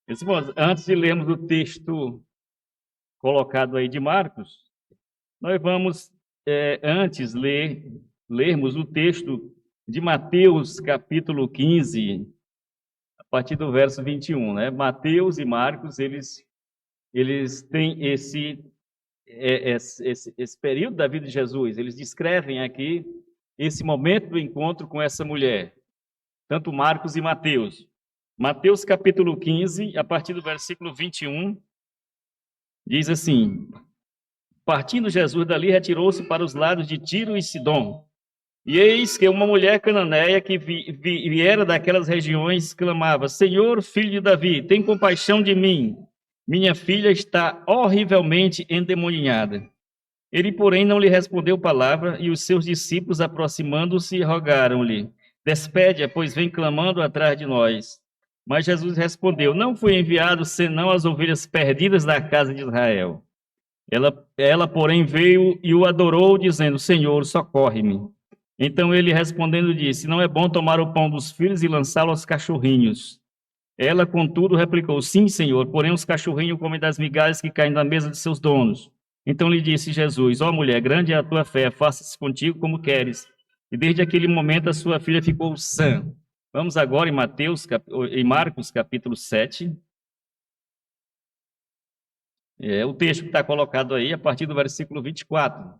Meus irmãos, antes de lermos o texto colocado aí de Marcos, nós vamos antes lermos o texto de Mateus, capítulo 15, a partir do verso 21, né? Mateus e Marcos, eles têm esse período da vida de Jesus, eles descrevem aqui esse momento do encontro com essa mulher, tanto Marcos e Mateus. Mateus capítulo 15, a partir do versículo 21, diz assim: partindo Jesus dali, retirou-se para os lados de Tiro e Sidom. E eis que uma mulher cananeia que viera daquelas regiões clamava: Senhor, filho de Davi, tem compaixão de mim. Minha filha está horrivelmente endemoniada. Ele, porém, não lhe respondeu palavra, e os seus discípulos, aproximando-se, rogaram-lhe: despede-a, pois vem clamando atrás de nós. Mas Jesus respondeu: não fui enviado senão as ovelhas perdidas da casa de Israel. Ela, porém, veio e o adorou, dizendo: Senhor, socorre-me. Então ele respondendo disse: não é bom tomar o pão dos filhos e lançá-lo aos cachorrinhos. Ela, contudo, replicou: sim, Senhor, porém os cachorrinhos comem das migalhas que caem da mesa de seus donos. Então lhe disse Jesus: ó mulher, grande é a tua fé, faça-se contigo como queres. E desde aquele momento a sua filha ficou sã. Vamos agora em Marcos, capítulo 7. É o texto que está colocado aí, a partir do versículo 24.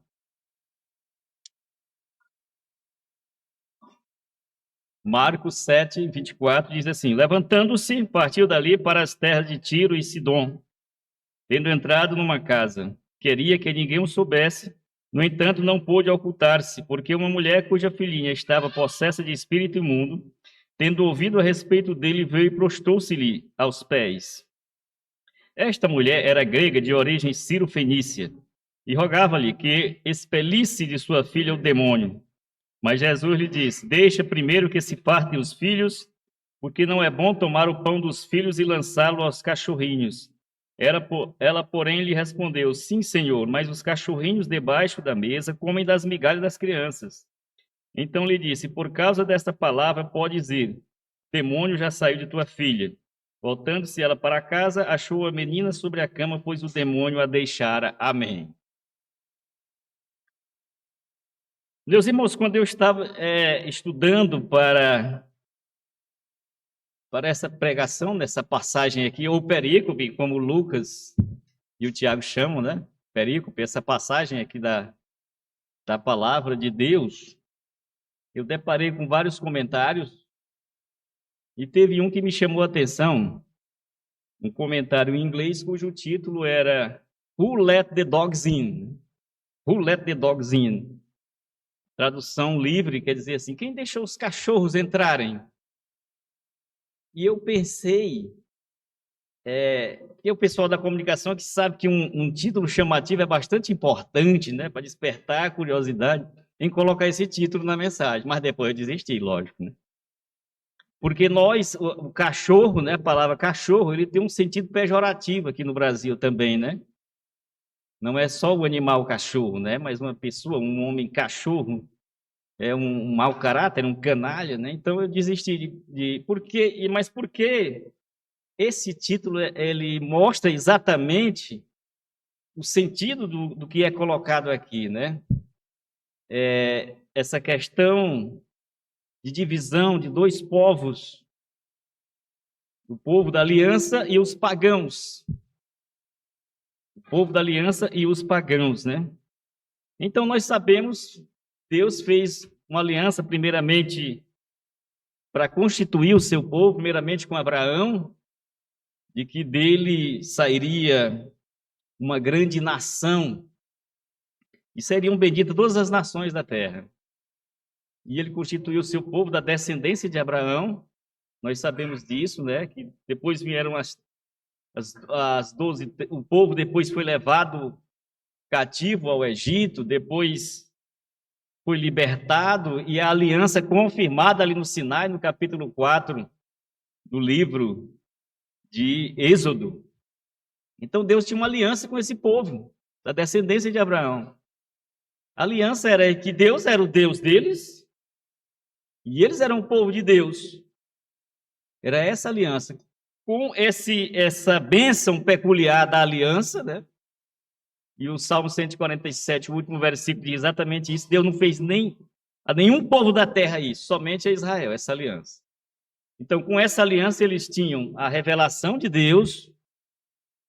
Marcos 7, 24 diz assim: levantando-se, partiu dali para as terras de Tiro e Sidom, tendo entrado numa casa. Queria que ninguém o soubesse, no entanto, não pôde ocultar-se, porque uma mulher cuja filhinha estava possessa de espírito imundo, tendo ouvido a respeito dele, veio e prostou-se-lhe aos pés. Esta mulher era grega de origem ciro-fenícia, e rogava-lhe que expelisse de sua filha o demônio. Mas Jesus lhe disse: deixa primeiro que se fartem os filhos, porque não é bom tomar o pão dos filhos e lançá-lo aos cachorrinhos. Ela, porém, lhe respondeu: sim, Senhor, mas os cachorrinhos debaixo da mesa comem das migalhas das crianças. Então lhe disse: por causa desta palavra, podes ir. Demônio já saiu de tua filha. Voltando-se ela para casa, achou a menina sobre a cama, pois o demônio a deixara. Amém. Meus irmãos, quando eu estava estudando para essa pregação, nessa passagem aqui, ou perícope, como o Lucas e o Tiago chamam, né? Perícope, essa passagem aqui da palavra de Deus, eu deparei com vários comentários e teve um que me chamou a atenção, um comentário em inglês cujo título era Who Let the Dogs In? Who Let the Dogs In? Tradução livre quer dizer assim: quem deixou os cachorros entrarem? E eu pensei, e o pessoal da comunicação que sabe que um título chamativo é bastante importante, né, para despertar a curiosidade, em colocar esse título na mensagem, mas depois eu desisti, lógico, né? Porque o cachorro, né, a palavra cachorro, ele tem um sentido pejorativo aqui no Brasil também, né? Não é só o animal cachorro, né, mas uma pessoa, um homem cachorro, é um mau caráter, um canalha, né? Então eu desisti mas por que esse título ele mostra exatamente o sentido do que é colocado aqui, né? Essa questão de divisão de dois povos, o povo da aliança e os pagãos. O povo da aliança e os pagãos, né? Então nós sabemos, Deus fez uma aliança primeiramente para constituir o seu povo, primeiramente com Abraão, de que dele sairia uma grande nação, e seriam benditas todas as nações da terra. E ele constituiu o seu povo da descendência de Abraão, nós sabemos disso, né? Que depois vieram as 12, o povo depois foi levado cativo ao Egito, depois foi libertado, e a aliança confirmada ali no Sinai, no capítulo 4 do livro de Êxodo. Então Deus tinha uma aliança com esse povo, da descendência de Abraão. A aliança era que Deus era o Deus deles, e eles eram o povo de Deus. Era essa aliança. com essa bênção peculiar da aliança, né? E o Salmo 147, o último versículo, diz exatamente isso. Deus não fez a nenhum povo da terra isso, somente a Israel, essa aliança. Então, com essa aliança, eles tinham a revelação de Deus,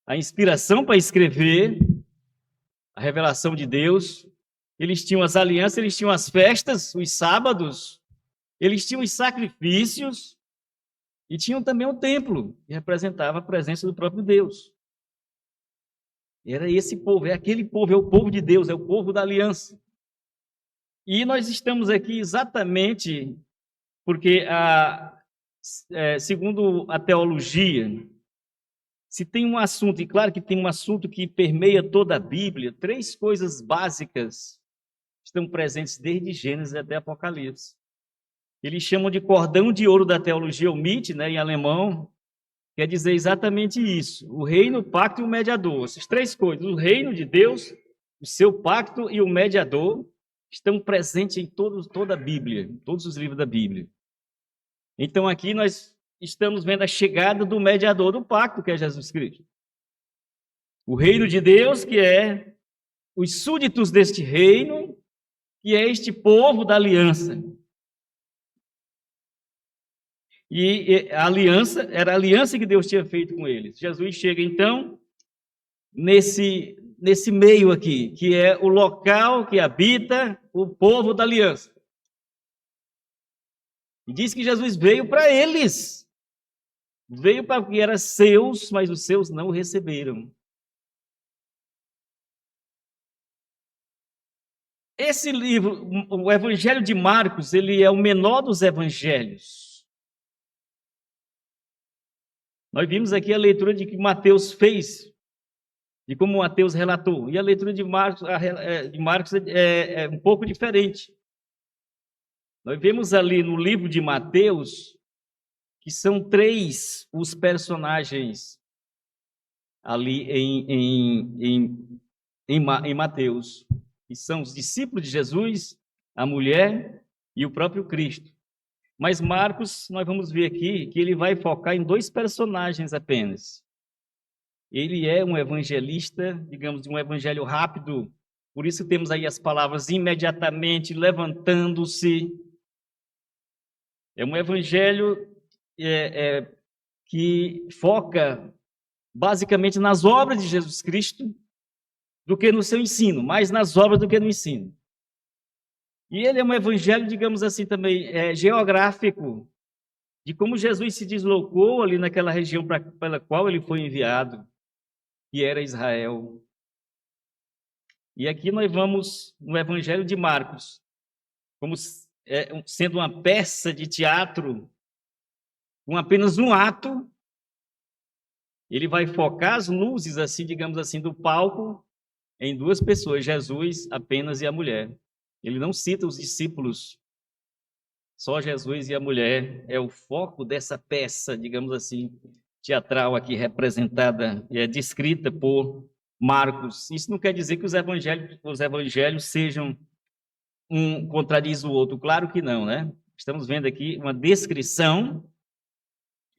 a inspiração para escrever, a revelação de Deus, eles tinham as alianças, eles tinham as festas, os sábados, eles tinham os sacrifícios e tinham também o templo, que representava a presença do próprio Deus. Era esse povo, é aquele povo, é o povo de Deus, é o povo da aliança. E nós estamos aqui exatamente porque, segundo a teologia, se tem um assunto, e claro que tem um assunto que permeia toda a Bíblia, 3 coisas básicas estão presentes desde Gênesis até Apocalipse. Eles chamam de cordão de ouro da teologia, o MIT, né, em alemão, quer dizer exatamente isso: o reino, o pacto e o mediador. Essas 3 coisas, o reino de Deus, o seu pacto e o mediador, estão presentes em toda a Bíblia, em todos os livros da Bíblia. Então aqui nós estamos vendo a chegada do mediador do pacto, que é Jesus Cristo. O reino de Deus, que é os súditos deste reino, que é este povo da aliança. E a aliança, era a aliança que Deus tinha feito com eles. Jesus chega, então, nesse meio aqui, que é o local que habita o povo da aliança. E diz que Jesus veio para eles. Veio para o que era seus, mas os seus não o receberam. Esse livro, o Evangelho de Marcos, ele é o menor dos evangelhos. Nós vimos aqui a leitura de que Mateus fez, de como Mateus relatou. E a leitura de Marcos, é um pouco diferente. Nós vemos ali no livro de Mateus que são 3 os personagens ali em Mateus, que são os discípulos de Jesus, a mulher e o próprio Cristo. Mas Marcos, nós vamos ver aqui que ele vai focar em 2 personagens apenas. Ele é um evangelista, digamos, de um evangelho rápido, por isso temos aí as palavras imediatamente, levantando-se. É um evangelho que foca basicamente nas obras de Jesus Cristo do que no seu ensino, mais nas obras do que no ensino. E ele é um evangelho, digamos assim, também geográfico, de como Jesus se deslocou ali naquela região pela qual ele foi enviado, que era Israel. E aqui nós vamos no evangelho de Marcos, como sendo uma peça de teatro, com apenas um ato. Ele vai focar as luzes, assim, digamos assim, do palco em 2 pessoas, Jesus apenas e a mulher. Ele não cita os discípulos, só Jesus e a mulher é o foco dessa peça, digamos assim, teatral aqui representada, descrita por Marcos. Isso não quer dizer que os evangelhos sejam um contradiz o outro, claro que não, né? Estamos vendo aqui uma descrição,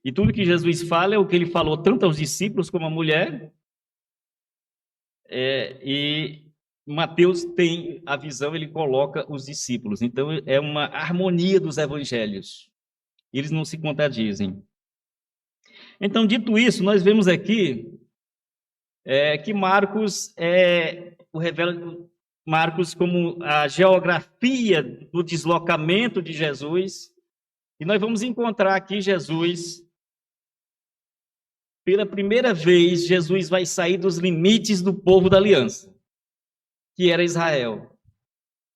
e tudo que Jesus fala é o que ele falou tanto aos discípulos como à mulher, e Mateus tem a visão, ele coloca os discípulos. Então, é uma harmonia dos evangelhos. Eles não se contradizem. Então, dito isso, nós vemos aqui que Marcos revela Marcos como a geografia do deslocamento de Jesus. E nós vamos encontrar aqui Jesus. Pela primeira vez, Jesus vai sair dos limites do povo da aliança, que era Israel.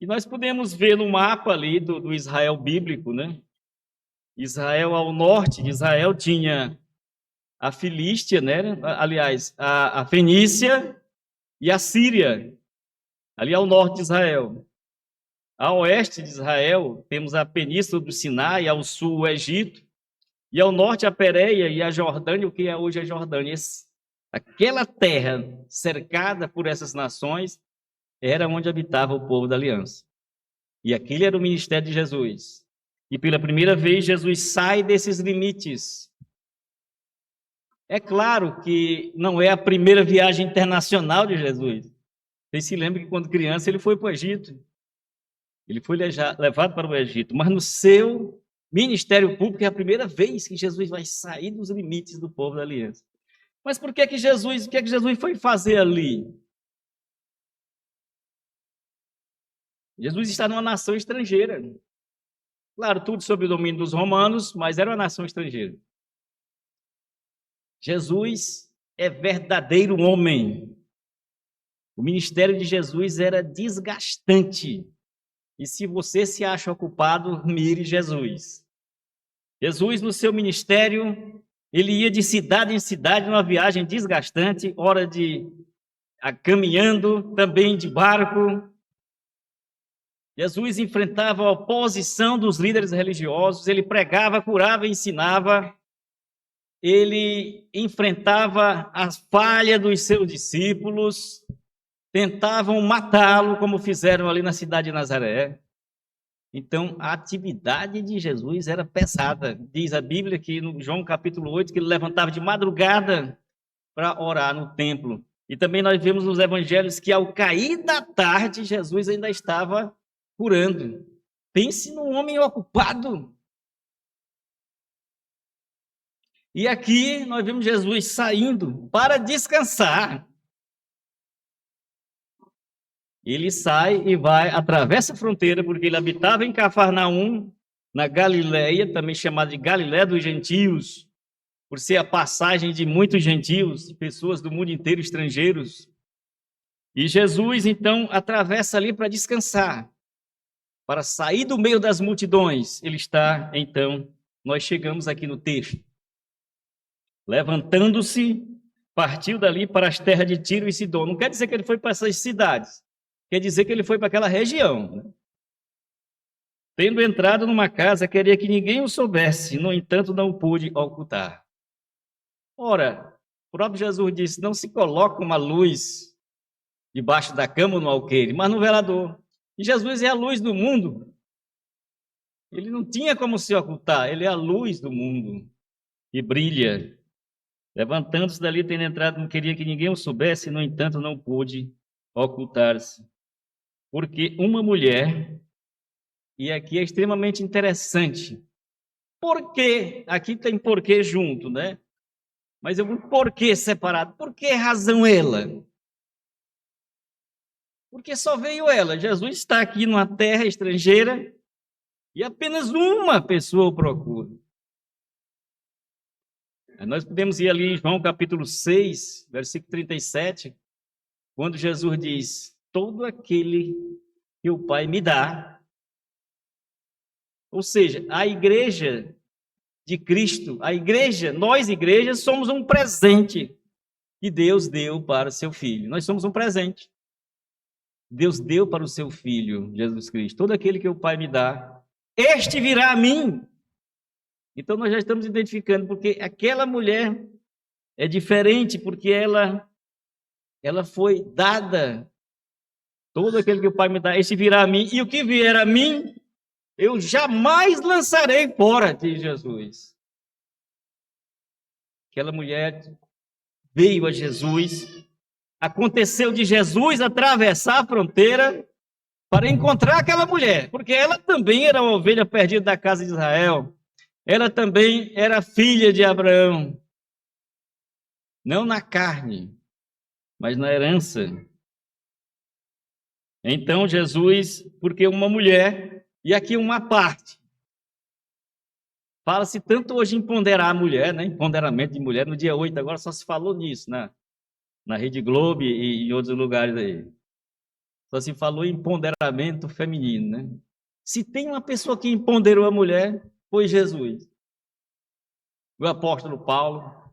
E nós podemos ver no mapa ali do Israel bíblico, né? Israel, ao norte de Israel, tinha a Filístia, né? Aliás, a Fenícia e a Síria, ali ao norte de Israel. A oeste de Israel, temos a Península do Sinai, ao sul o Egito, e ao norte a Pérea e a Jordânia, o que é hoje a Jordânia. Aquela terra cercada por essas nações era onde habitava o povo da aliança. E aquele era o ministério de Jesus. E pela primeira vez, Jesus sai desses limites. É claro que não é a primeira viagem internacional de Jesus. Vocês se lembram que quando criança ele foi para o Egito. Ele foi levado para o Egito, mas no seu ministério público é a primeira vez que Jesus vai sair dos limites do povo da aliança. Mas por que que Jesus, o que é que Jesus foi fazer ali? Jesus está numa nação estrangeira. Claro, tudo sob o domínio dos romanos, mas era uma nação estrangeira. Jesus é verdadeiro homem. O ministério de Jesus era desgastante. E se você se acha ocupado, mire Jesus. Jesus, no seu ministério, ele ia de cidade em cidade numa viagem desgastante, hora de caminhando, também de barco. Jesus enfrentava a oposição dos líderes religiosos, ele pregava, curava, ensinava, ele enfrentava a falha dos seus discípulos, tentavam matá-lo, como fizeram ali na cidade de Nazaré. Então, a atividade de Jesus era pesada. Diz a Bíblia que no João capítulo 8, que ele levantava de madrugada para orar no templo. E também nós vemos nos evangelhos que ao cair da tarde, Jesus ainda estava curando. Pense num homem ocupado. E aqui nós vemos Jesus saindo para descansar. Ele sai e vai, atravessa a fronteira, porque ele habitava em Cafarnaum, na Galileia, também chamada de Galileia dos Gentios, por ser a passagem de muitos gentios, pessoas do mundo inteiro, estrangeiros. E Jesus, então, atravessa ali para descansar, para sair do meio das multidões. Ele está, então, nós chegamos aqui no texto. Levantando-se, partiu dali para as terras de Tiro e Sidom. Não quer dizer que ele foi para essas cidades. Quer dizer que ele foi para aquela região. Né? Tendo entrado numa casa, queria que ninguém o soubesse, no entanto, não o pôde ocultar. Ora, o próprio Jesus disse, não se coloca uma luz debaixo da cama ou no alqueire, mas no velador. E Jesus é a luz do mundo. Ele não tinha como se ocultar, ele é a luz do mundo, que brilha. Levantando-se dali, tendo entrado, não queria que ninguém o soubesse, no entanto, não pôde ocultar-se. Porque uma mulher, e aqui é extremamente interessante, porque, aqui tem porquê junto, né? Mas eu vou porquê separado, por que razão ela? Porque só veio ela, Jesus está aqui numa terra estrangeira e apenas uma pessoa o procura. Nós podemos ir ali em João capítulo 6, versículo 37, quando Jesus diz, todo aquele que o Pai me dá, ou seja, a igreja de Cristo, a igreja, nós igrejas somos um presente que Deus deu para o seu Filho. Nós somos um presente. Deus deu para o seu Filho, Jesus Cristo. Todo aquele que o Pai me dá, este virá a mim. Então nós já estamos identificando, porque aquela mulher é diferente, porque ela foi dada. Todo aquele que o Pai me dá, este virá a mim, e o que vier a mim, eu jamais lançarei fora, diz Jesus. Aquela mulher veio a Jesus, aconteceu de Jesus atravessar a fronteira para encontrar aquela mulher, porque ela também era uma ovelha perdida da casa de Israel, ela também era filha de Abraão, não na carne, mas na herança. Então Jesus, porque uma mulher, e aqui uma parte, fala-se tanto hoje em ponderar a mulher, né? Empoderamento de mulher, no dia 8 agora só se falou nisso, né? Na Rede Globo e em outros lugares aí. Só se falou em empoderamento feminino, né? Se tem uma pessoa que empoderou a mulher, foi Jesus. O apóstolo Paulo.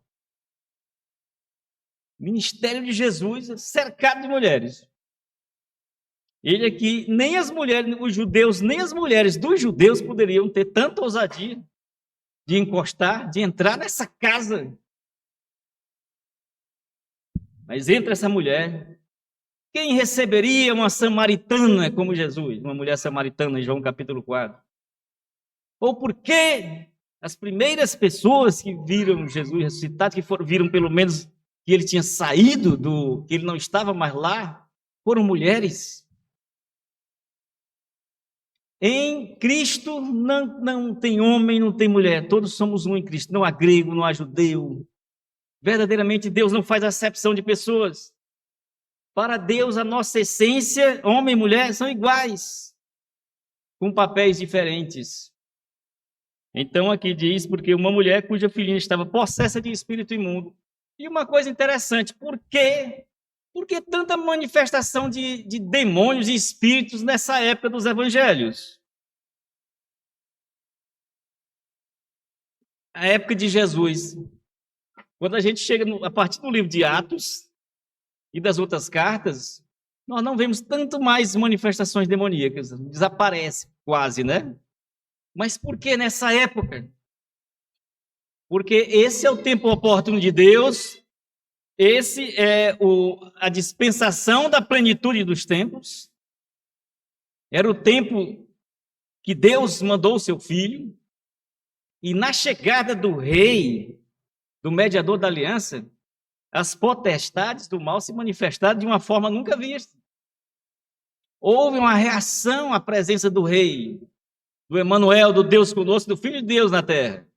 O ministério de Jesus é cercado de mulheres. Ele aqui, nem as mulheres, os judeus, nem as mulheres dos judeus poderiam ter tanta ousadia de encostar, de entrar nessa casa. Mas entra essa mulher. Quem receberia uma samaritana como Jesus? Uma mulher samaritana em João capítulo 4. Ou por que As primeiras pessoas que viram Jesus ressuscitado, viram pelo menos que ele tinha saído que ele não estava mais lá, foram mulheres. Em Cristo não tem homem, não tem mulher, todos somos um em Cristo, não há grego, não há judeu. Verdadeiramente Deus não faz acepção de pessoas. Para Deus, a nossa essência, homem e mulher, são iguais, com papéis diferentes. Então aqui diz, porque uma mulher cuja filhinha estava possessa de espírito imundo. E uma coisa interessante, por que tanta manifestação de demônios e espíritos nessa época dos evangelhos? A época de Jesus. Quando a gente chega a partir do livro de Atos e das outras cartas, nós não vemos tanto mais manifestações demoníacas. Desaparece quase, né? Mas por que nessa época? Porque esse é o tempo oportuno de Deus, esse é a dispensação da plenitude dos tempos. Era o tempo que Deus mandou o seu Filho, e na chegada do rei, do mediador da aliança, as potestades do mal se manifestaram de uma forma nunca vista. Houve uma reação à presença do rei, do Emanuel, do Deus conosco, do Filho de Deus na terra.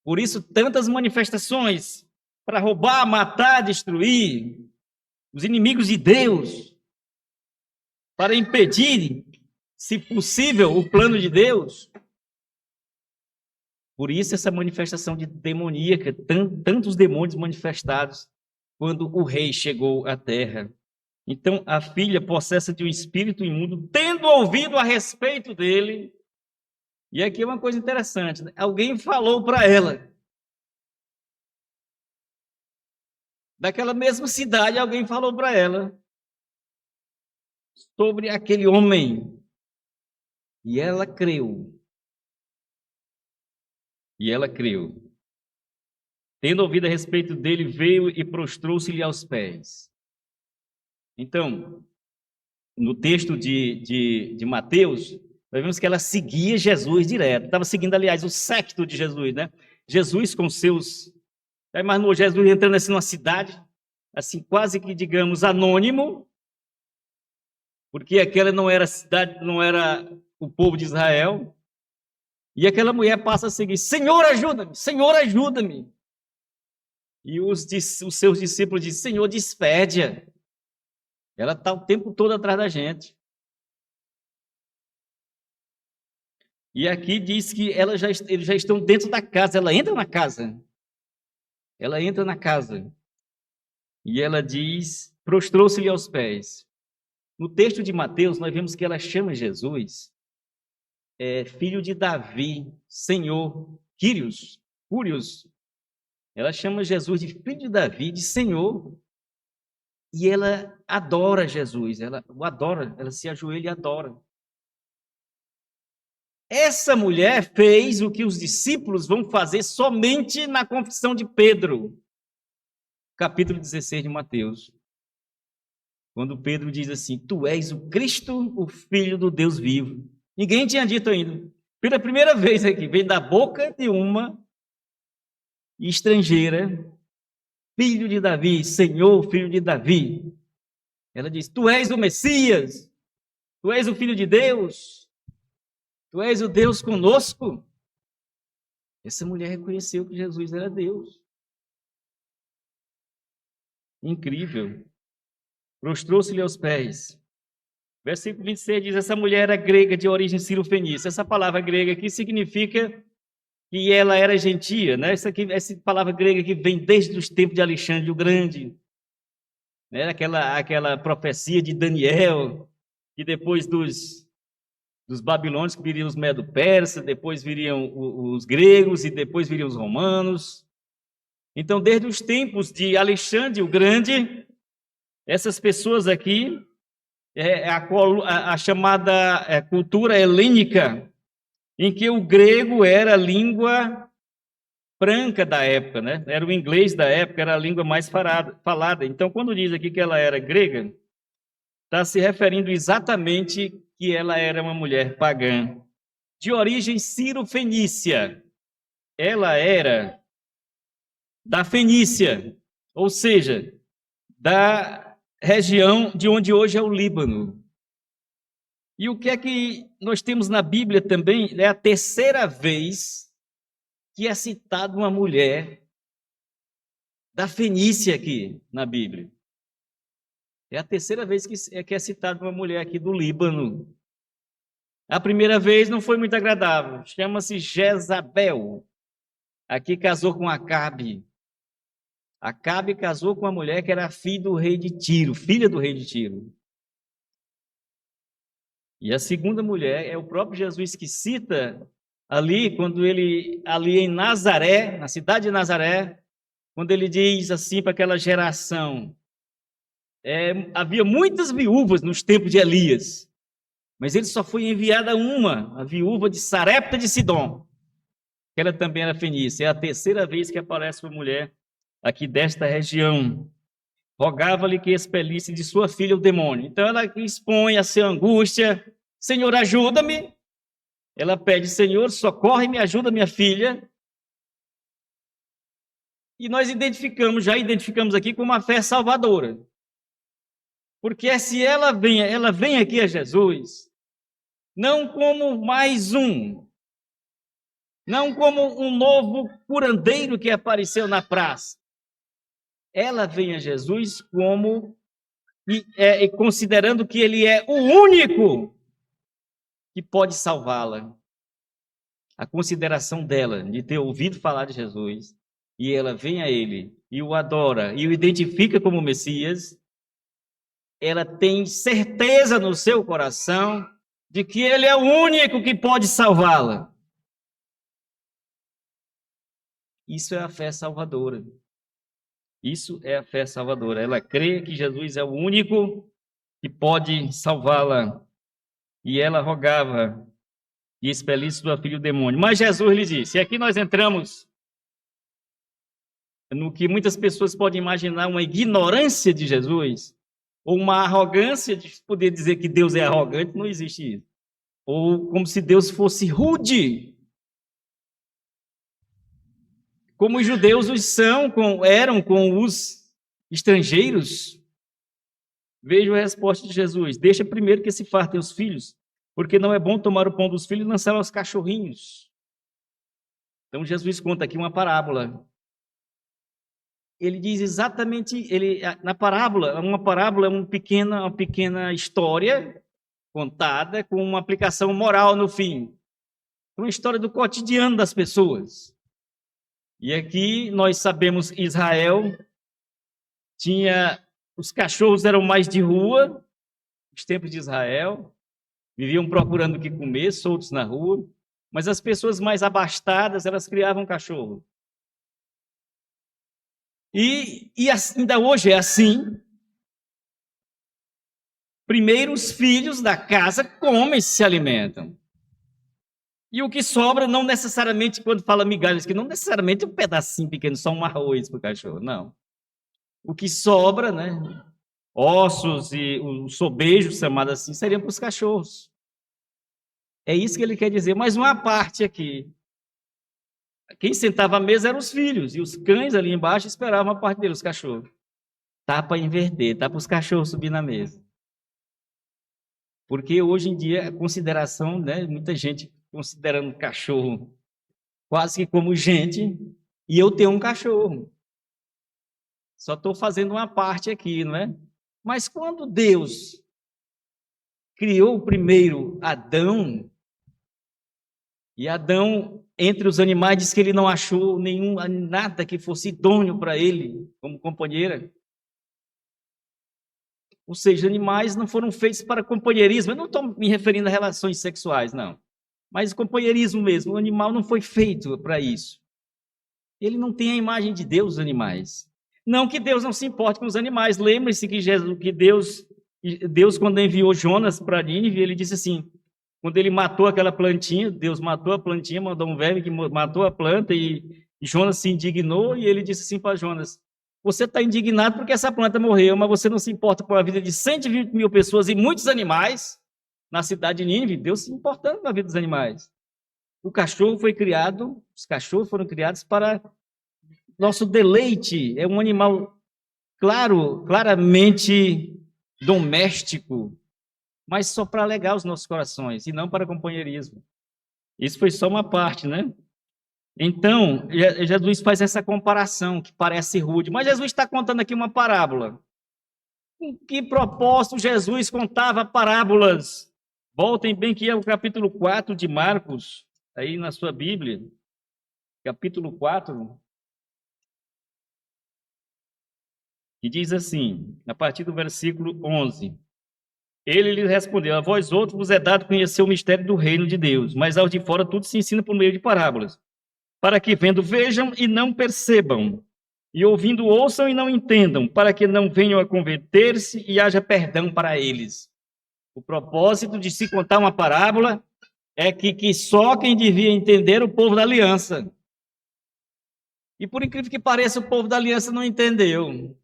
Por isso, tantas manifestações para roubar, matar, destruir os inimigos de Deus, para impedir, se possível, o plano de Deus. Por isso, essa manifestação de demoníaca, tantos demônios manifestados quando o rei chegou à terra. Então, a filha, possessa de um espírito imundo, tendo ouvido a respeito dele. E aqui é uma coisa interessante, né? Alguém falou para ela. Daquela mesma cidade, alguém falou para ela sobre aquele homem. E ela creu. E ela creu. Tendo ouvido a respeito dele, veio e prostrou-se-lhe aos pés. Então, no texto de Mateus, nós vemos que ela seguia Jesus direto. Estava seguindo, aliás, o séquito de Jesus, né? Jesus com seus... Já imaginou Jesus entrando assim numa cidade, assim quase que, digamos, anônimo, porque aquela não era cidade, não era o povo de Israel. E aquela mulher passa a seguir: Senhor, ajuda-me! Senhor, ajuda-me! E os seus discípulos dizem: Senhor, despede-a. Ela está o tempo todo atrás da gente. E aqui diz que eles já estão dentro da casa. Ela entra na casa. Ela entra na casa. E ela diz: prostrou-se-lhe aos pés. No texto de Mateus, nós vemos que ela chama Jesus filho de Davi, Senhor, Quírios. Ela chama Jesus de filho de Davi, de Senhor. E ela adora Jesus, ela o adora, ela se ajoelha e adora. Essa mulher fez o que os discípulos vão fazer somente na confissão de Pedro, capítulo 16 de Mateus. Quando Pedro diz assim: Tu és o Cristo, o Filho do Deus vivo. Ninguém tinha dito ainda. Pela primeira vez aqui, vem da boca de uma estrangeira, filho de Davi, Senhor, filho de Davi. Ela diz: Tu és o Messias, Tu és o Filho de Deus, Tu és o Deus conosco. Essa mulher reconheceu que Jesus era Deus. Incrível. Prostrou-se-lhe aos pés. Versículo 26 diz: essa mulher era grega de origem cirofenícia. Essa palavra grega aqui significa que ela era gentia, né? Essa palavra grega que vem desde os tempos de Alexandre o Grande, né? Aquela profecia de Daniel, que depois dos babilônios que viriam os medo-persas, depois viriam os gregos e depois viriam os romanos. Então, desde os tempos de Alexandre o Grande, essas pessoas aqui, a chamada cultura helênica, em que o grego era a língua franca da época, né? Era o inglês da época, era a língua mais falada. Então, quando diz aqui que ela era grega, está se referindo exatamente que ela era uma mulher pagã, de origem cirofenícia. ela era da Fenícia, ou seja, da região de onde hoje é o Líbano. E o que é que nós temos na Bíblia também? É a terceira vez que é citada uma mulher da Fenícia aqui na Bíblia. É a terceira vez que é citada uma mulher aqui do Líbano. A primeira vez não foi muito agradável. Chama-se Jezabel. Aqui casou com Acabe. Acabe casou com uma mulher que era filha do rei de Tiro. E a segunda mulher é o próprio Jesus que cita ali, quando ele, ali em Nazaré, na cidade de Nazaré, quando ele diz assim para aquela geração, havia muitas viúvas nos tempos de Elias, mas ele só foi enviada uma, a viúva de Sarepta de Sidom, que ela também era fenícia. É a terceira vez que aparece uma mulher aqui desta região. Rogava-lhe que expelisse de sua filha o demônio. Então ela expõe a sua angústia. Senhor, ajuda-me. Ela pede, Senhor, socorre-me, ajuda minha filha. E nós já identificamos aqui com uma fé salvadora. Porque se ela vem aqui a Jesus, não como mais um, não como um novo curandeiro que apareceu na praça. Ela vem a Jesus como considerando que ele é o único que pode salvá-la. A consideração dela de ter ouvido falar de Jesus, e ela vem a ele e o adora e o identifica como Messias, ela tem certeza no seu coração de que ele é o único que pode salvá-la. Isso é a fé salvadora. Isso é a fé salvadora. Ela crê que Jesus é o único que pode salvá-la. E ela rogava e expelisse sua filha o demônio. Mas Jesus lhe disse, e aqui nós entramos no que muitas pessoas podem imaginar, uma ignorância de Jesus, ou uma arrogância de poder dizer que Deus é arrogante, não existe isso. Ou como se Deus fosse rude. Como os judeus eram com os estrangeiros. Veja a resposta de Jesus. Deixa primeiro que se fartem os filhos, porque não é bom tomar o pão dos filhos e lançar aos cachorrinhos. Então Jesus conta aqui uma parábola. Ele diz exatamente, na parábola, uma parábola é uma pequena história contada com uma aplicação moral no fim. Uma história do cotidiano das pessoas. E aqui nós sabemos que Israel os cachorros eram mais de rua, nos tempos de Israel, viviam procurando o que comer, soltos na rua, mas as pessoas mais abastadas, elas criavam cachorro. E ainda hoje é assim. Primeiro os filhos da casa comem e se alimentam. E o que sobra, não necessariamente, quando fala migalhas, que não necessariamente um pedacinho pequeno, só um arroz para o cachorro, não. O que sobra, né, ossos e o sobejo, chamado assim, seriam para os cachorros. É isso que ele quer dizer, mas uma parte aqui. Quem sentava à mesa eram os filhos, e os cães ali embaixo esperavam a parte deles, os cachorros. Tá para inverter, tá para os cachorros subir na mesa. Porque hoje em dia a consideração, né, muita gente considerando cachorro quase que como gente, e eu tenho um cachorro. Só estou fazendo uma parte aqui, não é? Mas quando Deus criou o primeiro Adão, e Adão, entre os animais, disse que ele não achou nada que fosse idôneo para ele como companheira. Ou seja, animais não foram feitos para companheirismo. Eu não estou me referindo a relações sexuais, não. Mas companheirismo mesmo. O animal não foi feito para isso. Ele não tem a imagem de Deus, os animais. Não que Deus não se importe com os animais. Lembre-se que Deus, quando enviou Jonas para Nínive, ele disse assim, quando ele matou aquela plantinha, Deus matou a plantinha, mandou um verme que matou a planta, e Jonas se indignou, e ele disse assim para Jonas, você está indignado porque essa planta morreu, mas você não se importa com a vida de 120 mil pessoas e muitos animais na cidade de Nínive. Deus se importando com a vida dos animais. O cachorro foi criado, os cachorros foram criados para nosso deleite. É um animal, claro, claramente doméstico, mas só para alegar os nossos corações e não para companheirismo. Isso foi só uma parte, né? Então, Jesus faz essa comparação que parece rude, mas Jesus está contando aqui uma parábola. Com que propósito Jesus contava parábolas? Voltem bem que é o capítulo 4 de Marcos, aí na sua Bíblia, capítulo 4, que diz assim, a partir do versículo 11. Ele lhe respondeu: a vós outros vos é dado conhecer o mistério do reino de Deus, mas aos de fora tudo se ensina por meio de parábolas, para que vendo vejam e não percebam, e ouvindo ouçam e não entendam, para que não venham a converter-se e haja perdão para eles. O propósito de se contar uma parábola é que só quem devia entender o povo da aliança. E por incrível que pareça, o povo da aliança não entendeu,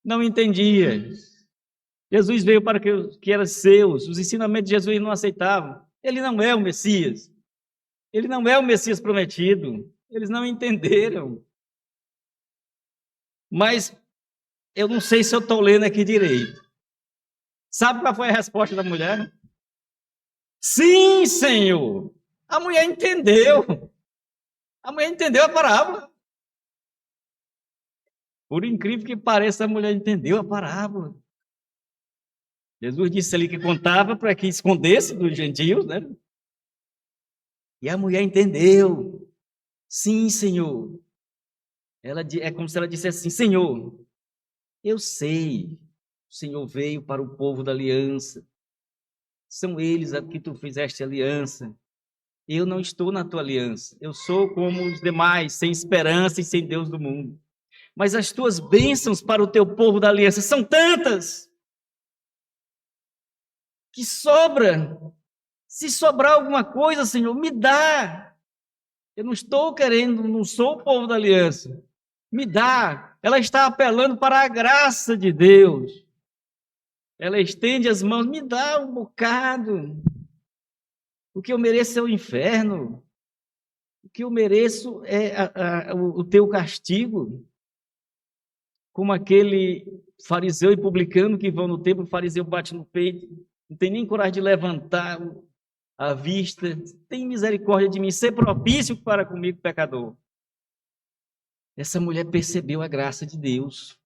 não entendia. Jesus veio para que era seus, os ensinamentos de Jesus não aceitavam. Ele não é o Messias. Ele não é o Messias prometido. Eles não entenderam. Mas eu não sei se eu estou lendo aqui direito. Sabe qual foi a resposta da mulher? Sim, Senhor. A mulher entendeu. A mulher entendeu a parábola. Por incrível que pareça, a mulher entendeu a parábola. Jesus disse ali que contava para que escondesse dos gentios, né? E a mulher entendeu. Sim, Senhor. É como se ela dissesse assim: Senhor, eu sei, o Senhor veio para o povo da aliança. São eles a que tu fizeste aliança. Eu não estou na tua aliança. Eu sou como os demais, sem esperança e sem Deus do mundo. Mas as tuas bênçãos para o teu povo da aliança são tantas que sobra. Se sobrar alguma coisa, Senhor, me dá. Eu não estou querendo, não sou o povo da aliança. Me dá. Ela está apelando para a graça de Deus. Ela estende as mãos, me dá um bocado. O que eu mereço é o inferno. O que eu mereço é o teu castigo. Como aquele fariseu e publicano que vão no templo, o fariseu bate no peito, não tem nem coragem de levantar a vista. Tem misericórdia de mim, ser propício para comigo, pecador. Essa mulher percebeu a graça de Deus.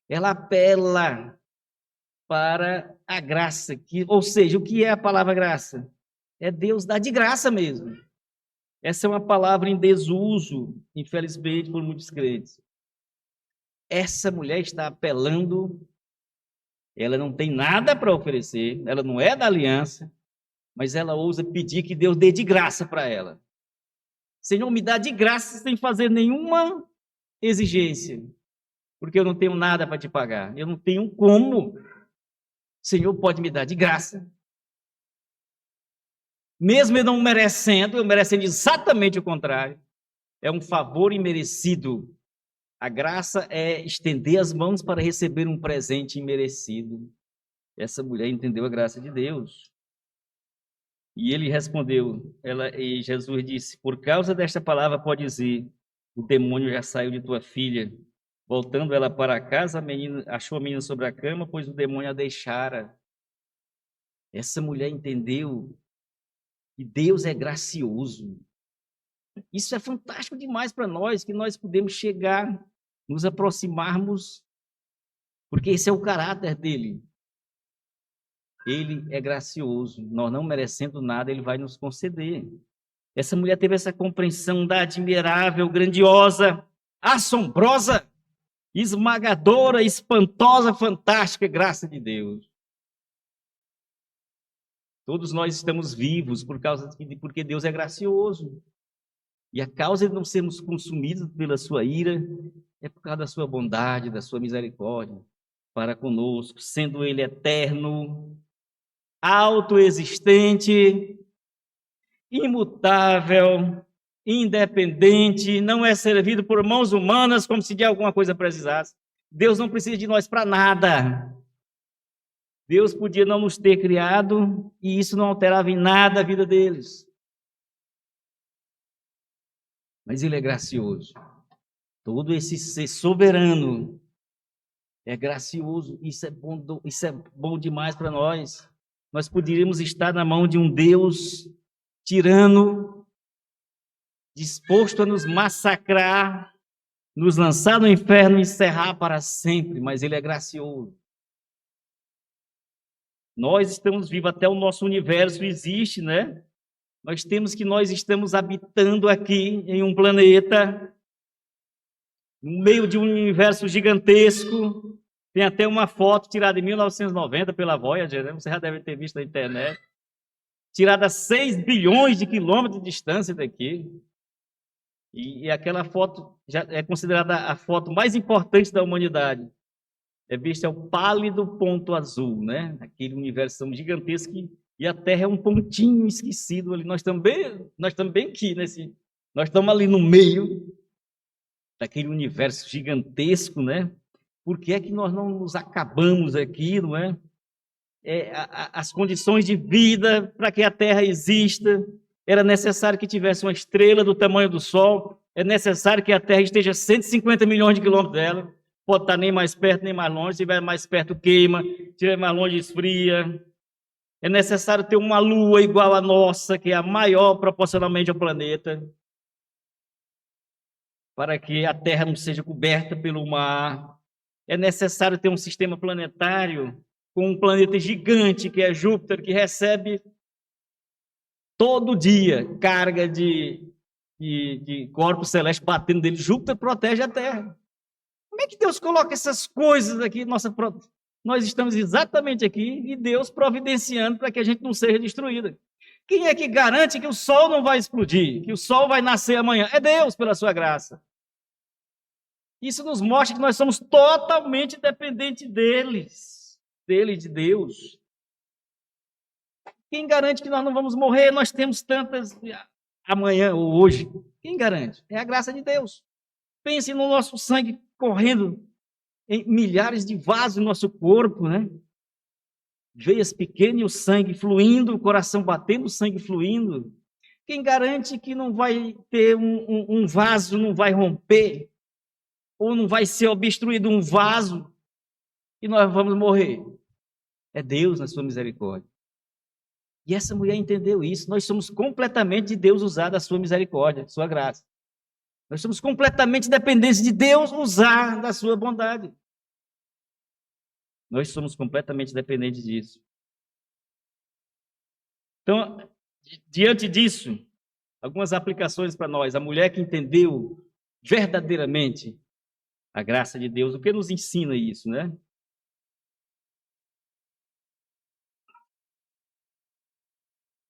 Ela apela para a graça, ou seja, o que é a palavra graça? É Deus dar de graça mesmo. Essa é uma palavra em desuso, infelizmente, por muitos crentes. Essa mulher está apelando, ela não tem nada para oferecer, ela não é da aliança, mas ela ousa pedir que Deus dê de graça para ela. Senhor, me dá de graça sem fazer nenhuma exigência, porque eu não tenho nada para te pagar, eu não tenho como. Senhor, pode me dar de graça. Mesmo eu não merecendo, eu merecendo exatamente o contrário. É um favor imerecido. A graça é estender as mãos para receber um presente imerecido. Essa mulher entendeu a graça de Deus. E ele respondeu, e Jesus disse: por causa desta palavra pode dizer, o demônio já saiu de tua filha. Voltando ela para casa, achou a menina sobre a cama, pois o demônio a deixara. Essa mulher entendeu que Deus é gracioso. Isso é fantástico demais para nós, que nós podemos chegar, nos aproximarmos, porque esse é o caráter dele. Ele é gracioso, nós não merecendo nada, ele vai nos conceder. Essa mulher teve essa compreensão da admirável, grandiosa, assombrosa, esmagadora, espantosa, fantástica graça de Deus. Todos nós estamos vivos porque Deus é gracioso. E a causa de não sermos consumidos pela sua ira é por causa da sua bondade, da sua misericórdia para conosco, sendo ele eterno, autoexistente, imutável, independente, não é servido por mãos humanas como se de alguma coisa precisasse. Deus não precisa de nós para nada. Deus podia não nos ter criado e isso não alterava em nada a vida deles. Mas ele é gracioso. Todo esse ser soberano é gracioso. Isso é bom demais para nós. Nós poderíamos estar na mão de um Deus tirano, disposto a nos massacrar, nos lançar no inferno e encerrar para sempre, mas ele é gracioso. Nós estamos vivos, até o nosso universo existe, né? Nós estamos habitando aqui em um planeta, no meio de um universo gigantesco. Tem até uma foto tirada em 1990 pela Voyager, né? Você já deve ter visto na internet. Tirada a 6 bilhões de quilômetros de distância daqui. E aquela foto já é considerada a foto mais importante da humanidade. É vista o pálido ponto azul, né? Aquele universo gigantesco e a Terra é um pontinho esquecido ali. Nós também aqui nós estamos ali no meio daquele universo gigantesco, né? Por que é que nós não nos acabamos aqui, não é? As condições de vida para que a Terra exista, era necessário que tivesse uma estrela do tamanho do Sol, é necessário que a Terra esteja a 150 milhões de quilômetros dela, pode estar nem mais perto nem mais longe, se estiver mais perto queima, se estiver mais longe esfria. É necessário ter uma lua igual à nossa, que é a maior proporcionalmente ao planeta, para que a Terra não seja coberta pelo mar. É necessário ter um sistema planetário com um planeta gigante, que é Júpiter, que recebe todo dia carga de corpos celestes batendo dele. Júpiter protege a Terra. Como é que Deus coloca essas coisas aqui? Nós estamos exatamente aqui e Deus providenciando para que a gente não seja destruída. Quem é que garante que o Sol não vai explodir, que o Sol vai nascer amanhã? É Deus, pela sua graça. Isso nos mostra que nós somos totalmente dependentes dele, de Deus. Quem garante que nós não vamos morrer? Nós temos tantas amanhã ou hoje. Quem garante? É a graça de Deus. Pense no nosso sangue correndo em milhares de vasos no nosso corpo, né? Veias pequenas e o sangue fluindo, o coração batendo, o sangue fluindo. Quem garante que não vai ter um vaso, não vai romper? Ou não vai ser obstruído um vaso e nós vamos morrer? É Deus na sua misericórdia. E essa mulher entendeu isso. Nós somos completamente de Deus usar da sua misericórdia, da sua graça. Nós somos completamente dependentes de Deus usar da sua bondade. Nós somos completamente dependentes disso. Então, diante disso, algumas aplicações para nós. A mulher que entendeu verdadeiramente a graça de Deus, o que nos ensina isso, né?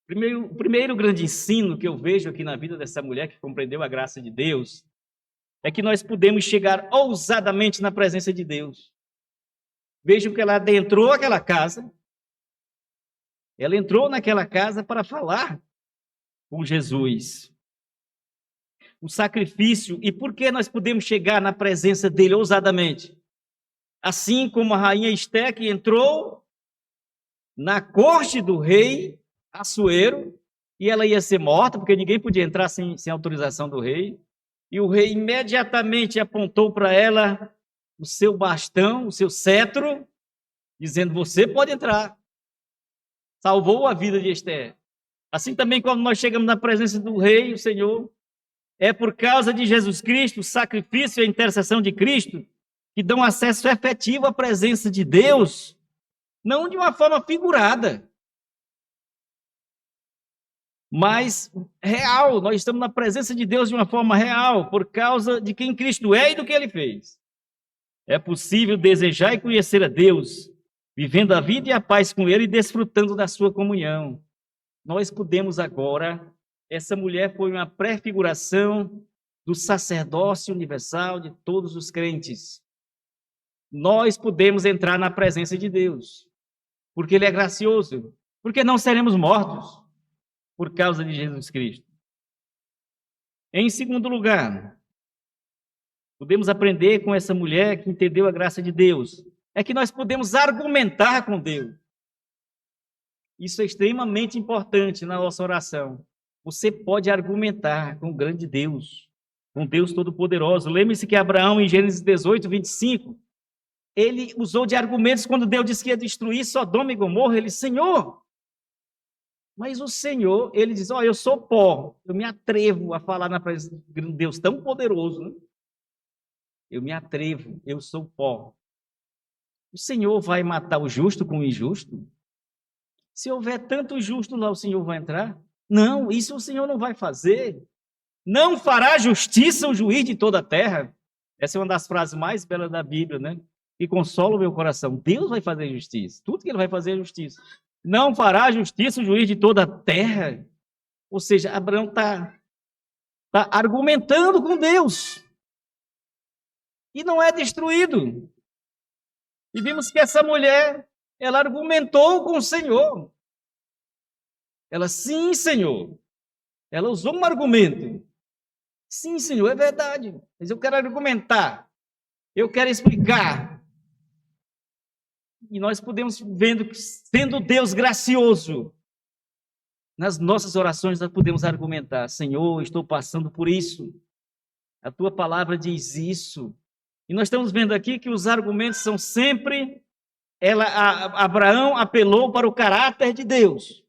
O primeiro grande ensino que eu vejo aqui na vida dessa mulher que compreendeu a graça de Deus é que nós podemos chegar ousadamente na presença de Deus. Vejam que ela adentrou aquela casa, ela entrou naquela casa para falar com Jesus. O sacrifício, e por que nós podemos chegar na presença dele ousadamente? Assim como a rainha Esté, que entrou na corte do rei Assuero, e ela ia ser morta, porque ninguém podia entrar sem autorização do rei, e o rei imediatamente apontou para ela o seu bastão, o seu cetro, dizendo, você pode entrar. Salvou a vida de Esté. Assim também, quando nós chegamos na presença do rei, o Senhor, é por causa de Jesus Cristo, o sacrifício e a intercessão de Cristo, que dão acesso efetivo à presença de Deus, não de uma forma figurada, mas real. Nós estamos na presença de Deus de uma forma real, por causa de quem Cristo é e do que Ele fez. É possível desejar e conhecer a Deus, vivendo a vida e a paz com Ele e desfrutando da sua comunhão. Nós podemos agora, essa mulher foi uma prefiguração do sacerdócio universal de todos os crentes. Nós podemos entrar na presença de Deus, porque Ele é gracioso, porque não seremos mortos por causa de Jesus Cristo. Em segundo lugar, podemos aprender com essa mulher que entendeu a graça de Deus, é que nós podemos argumentar com Deus. Isso é extremamente importante na nossa oração. Você pode argumentar com o grande Deus. um Deus todo-poderoso. Lembre-se que Abraão, em Gênesis 18, 25, ele usou de argumentos quando Deus disse que ia destruir Sodoma e Gomorra. Ele, Senhor, mas o Senhor, ele diz, eu sou pó, eu me atrevo a falar na presença de um Deus tão poderoso, né? Eu me atrevo, eu sou pó. O Senhor vai matar o justo com o injusto? Se houver tanto justo lá, o Senhor vai entrar? Não, isso o Senhor não vai fazer. Não fará justiça o juiz de toda a terra? Essa é uma das frases mais belas da Bíblia, né? Que consola o meu coração. Deus vai fazer justiça. Tudo que ele vai fazer é justiça. Não fará justiça o juiz de toda a terra? Ou seja, Abraão está argumentando com Deus. E não é destruído. E vimos que essa mulher, ela argumentou com o Senhor. Ela, sim, Senhor. Ela usou um argumento. Sim, Senhor, é verdade. Mas eu quero argumentar. Eu quero explicar. E nós podemos vendo que, sendo Deus gracioso, nas nossas orações nós podemos argumentar. Senhor, estou passando por isso. A tua palavra diz isso. E nós estamos vendo aqui que os argumentos são sempre... Abraão apelou para o caráter de Deus.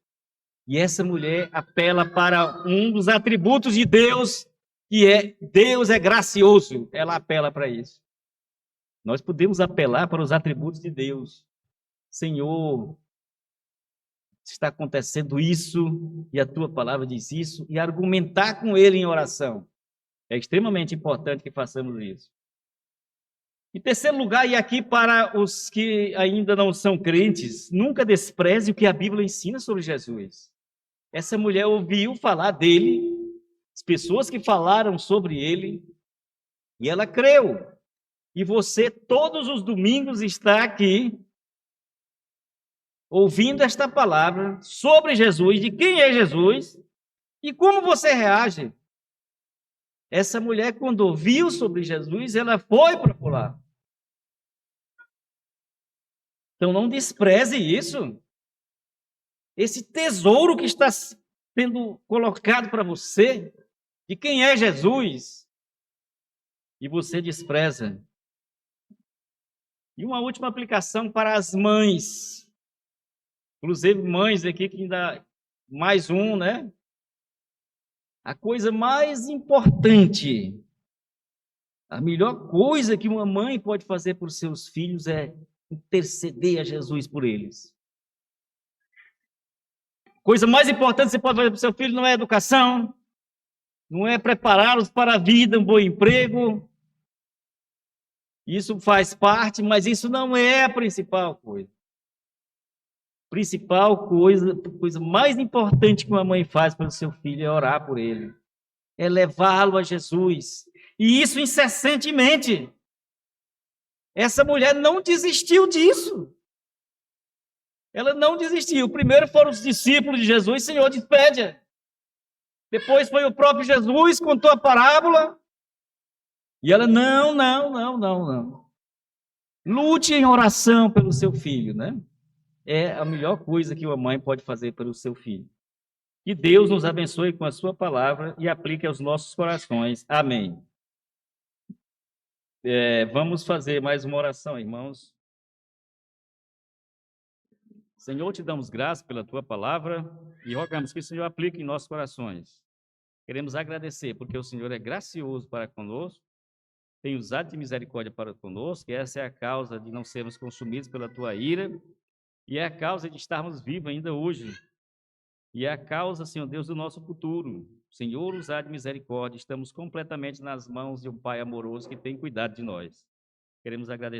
E essa mulher apela para um dos atributos de Deus, que é Deus é gracioso. Ela apela para isso. Nós podemos apelar para os atributos de Deus. Senhor, está acontecendo isso, e a tua palavra diz isso, e argumentar com ele em oração. É extremamente importante que façamos isso. Em terceiro lugar, e aqui para os que ainda não são crentes, nunca despreze o que a Bíblia ensina sobre Jesus. Essa mulher ouviu falar dele, as pessoas que falaram sobre ele, e ela creu. E você, todos os domingos, está aqui, ouvindo esta palavra sobre Jesus, de quem é Jesus, e como você reage. Essa mulher, quando ouviu sobre Jesus, ela foi para lá. Então, não despreze isso. Esse tesouro que está sendo colocado para você, de quem é Jesus, e você despreza. E uma última aplicação para as mães. Inclusive, mães aqui que ainda mais um, né? A coisa mais importante, a melhor coisa que uma mãe pode fazer por seus filhos é interceder a Jesus por eles. Coisa mais importante que você pode fazer para o seu filho não é educação, não é prepará-los para a vida, um bom emprego. Isso faz parte, mas isso não é a principal coisa. A principal coisa mais importante que uma mãe faz pelo seu filho é orar por ele, é levá-lo a Jesus. E isso incessantemente. Essa mulher não desistiu disso. Ela não desistiu. Primeiro foram os discípulos de Jesus, Senhor, despede. Depois foi o próprio Jesus, contou a parábola. E ela, não. Lute em oração pelo seu filho, né? É a melhor coisa que uma mãe pode fazer pelo seu filho. Que Deus nos abençoe com a sua palavra e aplique aos nossos corações. Amém. Vamos fazer mais uma oração, irmãos. Senhor, te damos graças pela tua palavra e rogamos que o Senhor aplique em nossos corações. Queremos agradecer porque o Senhor é gracioso para conosco, tem usado de misericórdia para conosco, e essa é a causa de não sermos consumidos pela tua ira, e é a causa de estarmos vivos ainda hoje. E é a causa, Senhor Deus, do nosso futuro. Senhor, usar de misericórdia, estamos completamente nas mãos de um Pai amoroso que tem cuidado de nós. Queremos agradecer